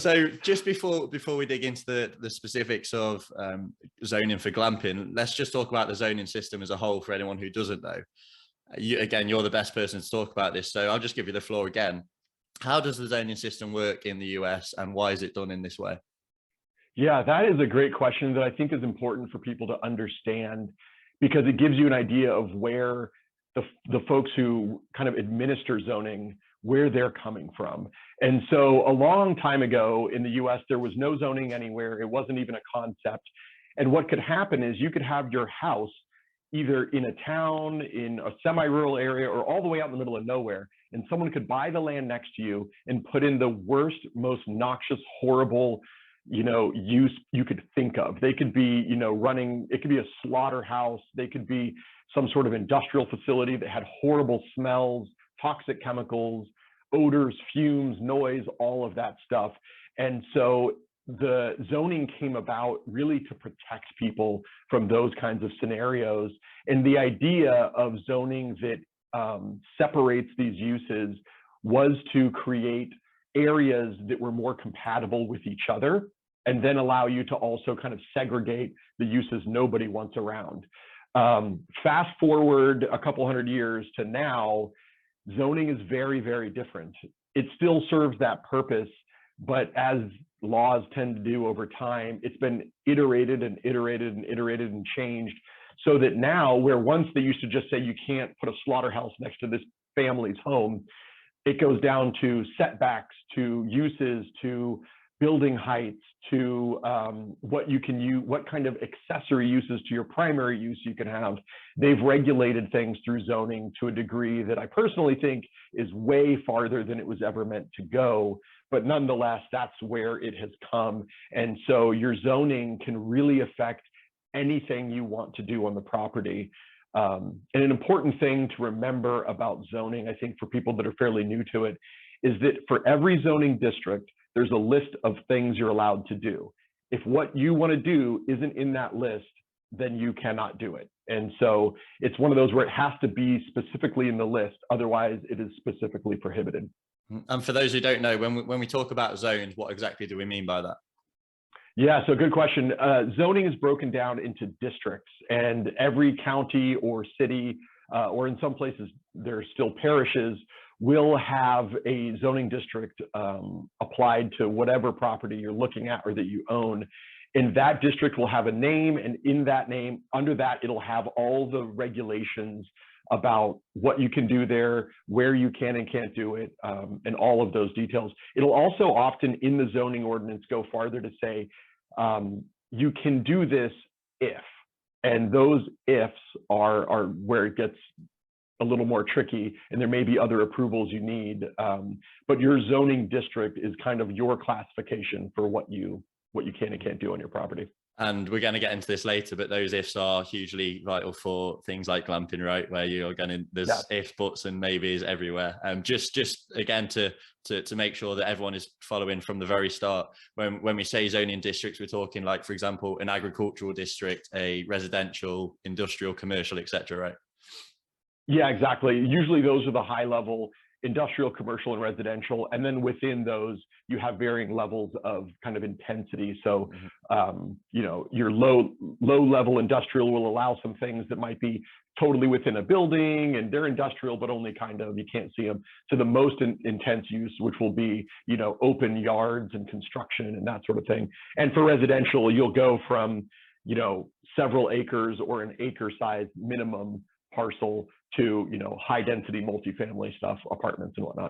So just before we dig into the specifics of zoning for glamping, let's just talk about the zoning system as a whole for anyone who doesn't know. Again, you're the best person to talk about this, so I'll just give you the floor again. How does the zoning system work in the US, and why is it done in this way? Yeah, that is a great question that I think is important for people to understand, because it gives you an idea of where the folks who kind of administer zoning, where they're coming from. And so a long time ago in the US, there was no zoning anywhere. It wasn't even a concept. And what could happen is you could have your house either in a town, in a semi-rural area, or all the way out in the middle of nowhere. And someone could buy the land next to you and put in the worst, most noxious, horrible, use you could think of. They could be, running, it could be a slaughterhouse. They could be some sort of industrial facility that had horrible smells, toxic chemicals, odors, fumes, noise, all of that stuff. And so the zoning came about really to protect people from those kinds of scenarios. And the idea of zoning that separates these uses was to create areas that were more compatible with each other, and then allow you to also kind of segregate the uses nobody wants around. Fast forward a couple hundred years to now, zoning is very, very different. It still serves that purpose, but as laws tend to do over time, it's been iterated and iterated and iterated and changed, so that now, where once they used to just say you can't put a slaughterhouse next to this family's home, it goes down to setbacks, to uses, to building heights, to what you can use, what kind of accessory uses to your primary use you can have. They've regulated things through zoning to a degree that I personally think is way farther than it was ever meant to go. But nonetheless, that's where it has come. And so your zoning can really affect anything you want to do on the property. And an important thing to remember about zoning, I think for people that are fairly new to it, is that for every zoning district, there's a list of things you're allowed to do. If what you want to do isn't in that list, then you cannot do it. And so it's one of those where it has to be specifically in the list, otherwise it is specifically prohibited. And for those who don't know, when we talk about zones, what exactly do we mean by that? Yeah, so good question. Zoning is broken down into districts, and every county or city, or in some places there's still parishes, will have a zoning district applied to whatever property you're looking at or that you own. And that district will have a name, and in that name, under that, it'll have all the regulations about what you can do there, where you can and can't do it, and all of those details. It'll also often in the zoning ordinance go farther to say, you can do this if, and those ifs are where it gets a little more tricky, and there may be other approvals you need. But your zoning district is kind of your classification for what you can and can't do on your property. And we're going to get into this later, but those ifs are hugely vital for things like glamping, right? Where you're going to, there's ifs, buts, and maybes everywhere. Just again, to make sure that everyone is following from the very start. When we say zoning districts, we're talking like, for example, an agricultural district, a residential, industrial, commercial, etc., right? Yeah, exactly. Usually those are the high level: industrial, commercial, and residential. And then within those, you have varying levels of kind of intensity. So, your low level industrial will allow some things that might be totally within a building, and they're industrial, but only kind of, you can't see them, to the most intense use, which will be, open yards and construction and that sort of thing. And for residential, you'll go from, several acres or an acre size minimum parcel to, high density multifamily stuff, apartments and whatnot.